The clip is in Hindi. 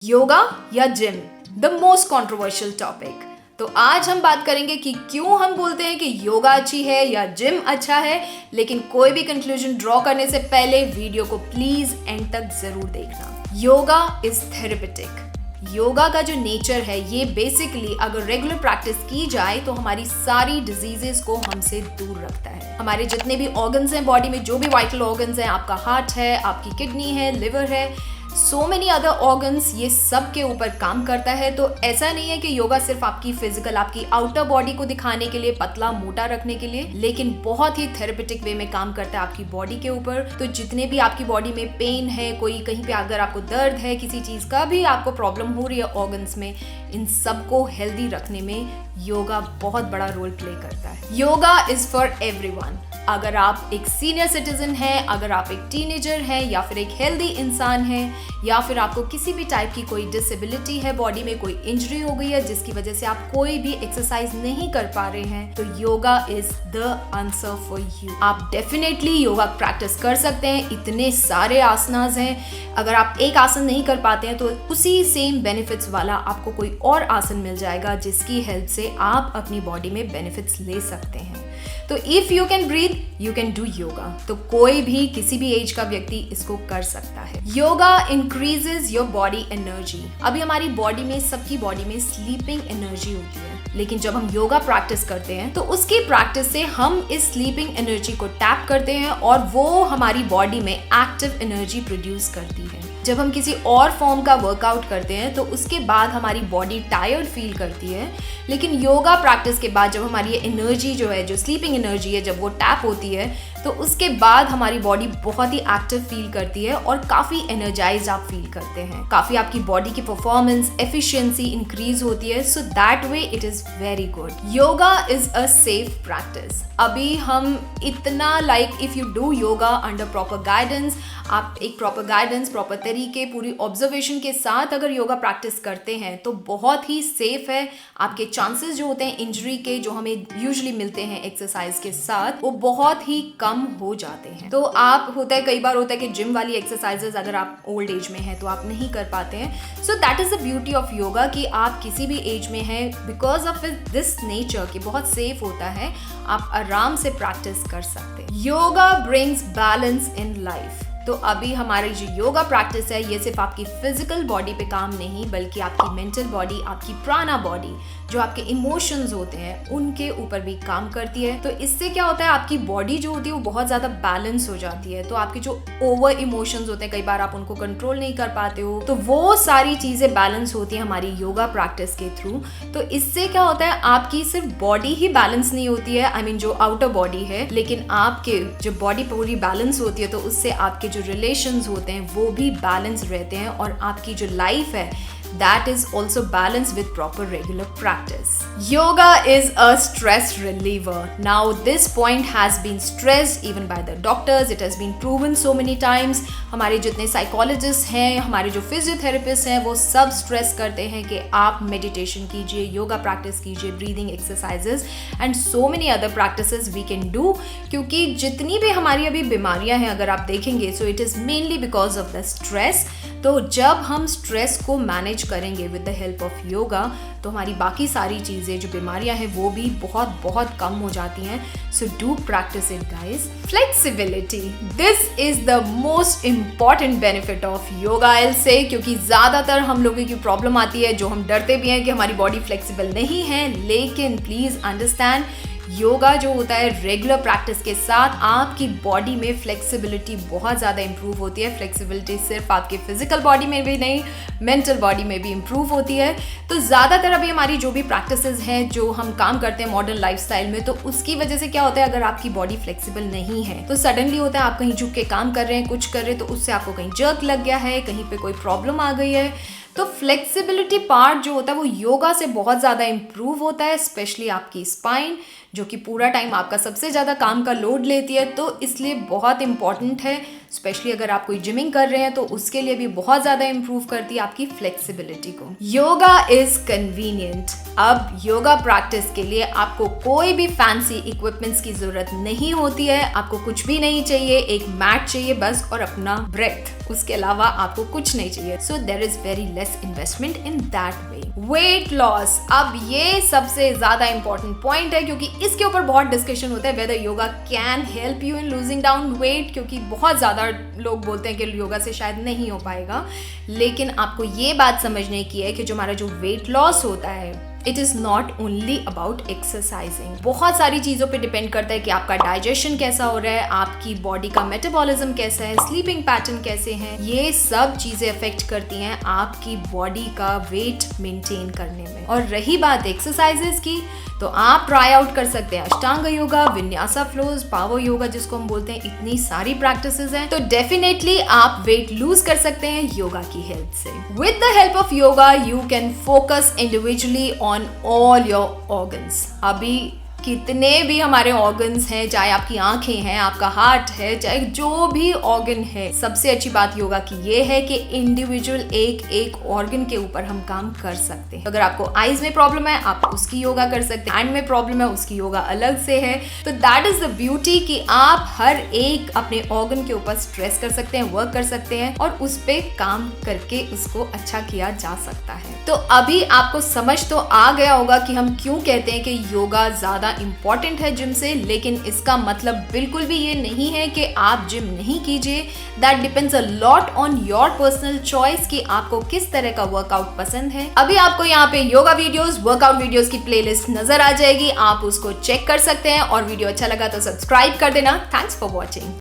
योगा या gym, the most controversial topic. तो आज हम बात करेंगे कि क्यों हम बोलते हैं कि योगा अच्छी है या जिम अच्छा है। लेकिन कोई भी कंक्लूजन ड्रॉ करने से पहले वीडियो को प्लीज एंड तक जरूर देखना। Yoga is therapeutic. योगा का जो नेचर है ये बेसिकली अगर रेगुलर प्रैक्टिस की जाए तो हमारी सारी डिजीजेस को हमसे दूर रखता है। हमारे जितने भी ऑर्गन्स हैं बॉडी में, जो भी वाइटल ऑर्गन्स हैं, आपका हार्ट है, आपकी किडनी है, लिवर है, सो मेनी अदर ऑर्गन्स, ये सब के ऊपर काम करता है। तो ऐसा नहीं है कि योगा सिर्फ आपकी फिजिकल, आपकी आउटर बॉडी को दिखाने के लिए, पतला मोटा रखने के लिए, लेकिन बहुत ही थेरेपेटिक वे में काम करता है आपकी बॉडी के ऊपर। तो जितने भी आपकी बॉडी में पेन है, कोई कहीं पे अगर आपको दर्द है, किसी चीज का भी आपको प्रॉब्लम हो रही है ऑर्गन्स में, इन सबको हेल्दी रखने में योगा बहुत बड़ा रोल प्ले करता है। Yoga is for everyone. अगर आप एक सीनियर सिटीजन हैं, अगर आप एक टीनेजर हैं, या फिर एक हेल्दी इंसान हैं, या फिर आपको किसी भी टाइप की कोई डिसेबिलिटी है, बॉडी में कोई इंजरी हो गई है जिसकी वजह से आप कोई भी एक्सरसाइज नहीं कर पा रहे हैं, तो yoga is the answer for you. आप डेफिनेटली योगा प्रैक्टिस कर सकते हैं। इतने सारे आसनास हैं। अगर आप एक आसन नहीं कर पाते हैं तो उसी सेम बेनिफिट्स वाला आपको कोई और आसन मिल जाएगा जिसकी हेल्प से आप अपनी बॉडी में बेनिफिट्स ले सकते हैं। तो if you can breathe you can do yoga. तो कोई भी किसी भी एज का व्यक्ति इसको कर सकता है। Yoga increases your body energy. अभी हमारी बॉडी में, सबकी बॉडी में स्लीपिंग एनर्जी होती है, लेकिन जब हम योगा प्रैक्टिस करते हैं तो उसकी प्रैक्टिस से हम इस स्लीपिंग एनर्जी को टैप करते हैं और वो हमारी बॉडी में एक्टिव एनर्जी प्रोड्यूस करती है। जब हम किसी और फॉर्म का वर्कआउट करते हैं तो उसके बाद हमारी बॉडी टायर्ड फील करती है, लेकिन योगा प्रैक्टिस के बाद जब हमारी एनर्जी जो है, जो स्लीपिंग एनर्जी है, जब वो टैप होती है तो उसके बाद हमारी बॉडी बहुत ही एक्टिव फील करती है और काफ़ी एनर्जाइज आप फील करते हैं। काफ़ी आपकी बॉडी की परफॉर्मेंस, एफिशिएंसी इंक्रीज होती है। So that way it is very good. Yoga is a safe practice. अभी हम इतना if you do yoga under proper guidance, आप एक प्रॉपर गाइडेंस, प्रॉपर तरीके, पूरी ऑब्जर्वेशन के साथ अगर योगा प्रैक्टिस करते हैं तो बहुत ही सेफ है। आपके चांसेस जो होते हैं इंजरी के, जो हमें यूजुअली मिलते हैं एक्सरसाइज के साथ, वो बहुत ही कम हो जाते हैं। तो आप कई बार होता है कि जिम वाली एक्सरसाइजेस अगर आप ओल्ड एज में हैं तो आप नहीं कर पाते हैं। So that is the beauty of yoga कि आप किसी भी एज में हैं, बिकॉज ऑफ दिस नेचर कि बहुत सेफ होता है, आप आराम से प्रैक्टिस कर सकते हैं। Yoga brings balance in life. तो अभी हमारी जो योगा प्रैक्टिस है ये सिर्फ आपकी फिजिकल बॉडी पे काम नहीं, बल्कि आपकी मेंटल बॉडी, आपकी प्राणा बॉडी, जो आपके इमोशंस होते हैं उनके ऊपर भी काम करती है। तो इससे क्या होता है, आपकी बॉडी जो होती है वो बहुत ज़्यादा बैलेंस हो जाती है। तो आपके जो ओवर इमोशंस होते हैं, कई बार आप उनको कंट्रोल नहीं कर पाते हो, तो वो सारी चीज़ें बैलेंस होती हैं हमारी योगा प्रैक्टिस के थ्रू। तो इससे क्या होता है, आपकी सिर्फ बॉडी ही बैलेंस नहीं होती है, आई मीन जो आउटर बॉडी है, लेकिन आपके जो बॉडी पूरी बैलेंस होती है तो उससे आपके जो रिलेशंस होते हैं वो भी बैलेंस रहते हैं, और आपकी जो लाइफ है that is also balanced with proper regular practice. Yoga is a stress reliever. Now this point has been stressed even by the doctors. It has been proven so many times. हमारे जितने साइकोलॉजिस्ट हैं, हमारे जो फिजियोथेरेपिस्ट हैं, वो सब स्ट्रेस करते हैं कि आप मेडिटेशन कीजिए, योगा प्रैक्टिस कीजिए, breathing exercises and so many other practices we can do. क्योंकि जितनी भी हमारी अभी बीमारियां हैं अगर आप देखेंगे, so it is mainly because of the stress. तो जब हम स्ट्रेस को मैनेज करेंगे with the help of yoga तो हमारी बाकी सारी चीज़ें, जो बीमारियां हैं, वो भी बहुत बहुत कम हो जाती हैं। So do practice it guys. Flexibility, this is the most important benefit of yoga I will say, क्योंकि ज़्यादातर हम लोगों की प्रॉब्लम आती है, जो हम डरते भी हैं कि हमारी बॉडी फ्लेक्सिबल नहीं है। लेकिन प्लीज़ अंडरस्टैंड, योगा जो होता है रेगुलर प्रैक्टिस के साथ आपकी बॉडी में फ्लेक्सिबिलिटी बहुत ज़्यादा इंप्रूव होती है। फ्लेक्सिबिलिटी सिर्फ आपकी फिजिकल बॉडी में भी नहीं, मेंटल बॉडी में भी इंप्रूव होती है। तो ज़्यादातर अभी हमारी जो भी प्रैक्टिसेस हैं, जो हम काम करते हैं मॉडर्न लाइफस्टाइल में, तो उसकी वजह से क्या होता है, अगर आपकी बॉडी फ्लेक्सिबल नहीं है तो सडनली होता है आप कहीं झुक के काम कर रहे हैं, कुछ कर रहे हैं, तो उससे आपको कहीं जर्क लग गया है, कहीं पे कोई प्रॉब्लम आ गई है। तो फ्लेक्सिबिलिटी पार्ट जो होता है वो योगा से बहुत ज़्यादा इंप्रूव होता है, स्पेशली आपकी स्पाइन, जो कि पूरा टाइम आपका सबसे ज़्यादा काम का लोड लेती है, तो इसलिए बहुत इंपॉर्टेंट है, स्पेशली अगर आप कोई जिमिंग कर रहे हैं तो उसके लिए भी बहुत ज़्यादा इंप्रूव करती है आपकी फ्लेक्सिबिलिटी को। Yoga is convenient. अब योगा प्रैक्टिस के लिए आपको कोई भी फैंसी इक्विपमेंट्स की जरूरत नहीं होती है, आपको कुछ भी नहीं चाहिए, एक मैट चाहिए बस और अपना ब्रेथ, उसके अलावा आपको कुछ नहीं चाहिए। So there is very less investment in that way. Weight loss, अब ये सबसे ज्यादा इंपॉर्टेंट पॉइंट है क्योंकि इसके ऊपर बहुत डिस्कशन होता है whether yoga can help you in losing down weight, क्योंकि बहुत ज्यादा लोग बोलते हैं कि योगा से शायद नहीं हो पाएगा, लेकिन आपको ये बात समझने की है कि जो हमारा जो वेट लॉस होता है it is not only about exercising. बहुत सारी चीज़ों पे डिपेंड करता है कि आपका डाइजेशन कैसा हो रहा है, आपकी बॉडी का मेटाबॉलिज्म कैसा है, स्लीपिंग पैटर्न कैसे हैं, ये सब चीज़ें अफेक्ट करती हैं आपकी बॉडी का वेट मेंटेन करने में। और रही बात एक्सरसाइजेस की, तो आप ट्राई आउट कर सकते हैं अष्टांग योगा, विन्यासा फ्लोज, पावर योगा जिसको हम बोलते हैं, इतनी सारी प्रैक्टिसेस हैं, तो डेफिनेटली आप वेट लूज कर सकते हैं योगा की हेल्प से। With the help of yoga you can focus individually on all your organs. अभी कितने भी हमारे ऑर्गन्स हैं, चाहे आपकी आंखें हैं, आपका हार्ट है, चाहे जो भी ऑर्गन है, सबसे अच्छी बात योगा की ये है कि इंडिविजुअल एक एक ऑर्गन के ऊपर हम काम कर सकते हैं। अगर आपको आईज में प्रॉब्लम है आप उसकी योगा कर सकते हैं, हैंड में प्रॉब्लम है उसकी योगा अलग से है। तो दैट इज द ब्यूटी कि आप हर एक अपने ऑर्गन के ऊपर स्ट्रेस कर सकते हैं, वर्क कर सकते हैं और उस पर काम करके उसको अच्छा किया जा सकता है। तो अभी आपको समझ तो आ गया होगा कि हम क्यों कहते हैं कि योगा ज्यादा इंपॉर्टेंट है जिम से, लेकिन इसका मतलब बिल्कुल भी ये नहीं है कि आप जिम नहीं कीजिए। That depends a lot on your personal choice कि आपको किस तरह का वर्कआउट पसंद है। अभी आपको यहाँ पे योगा वीडियोस, वर्कआउट वीडियोस की प्लेलिस्ट नजर आ जाएगी, आप उसको चेक कर सकते हैं और वीडियो अच्छा लगा तो सब्सक्राइब कर देना। Thanks for watching.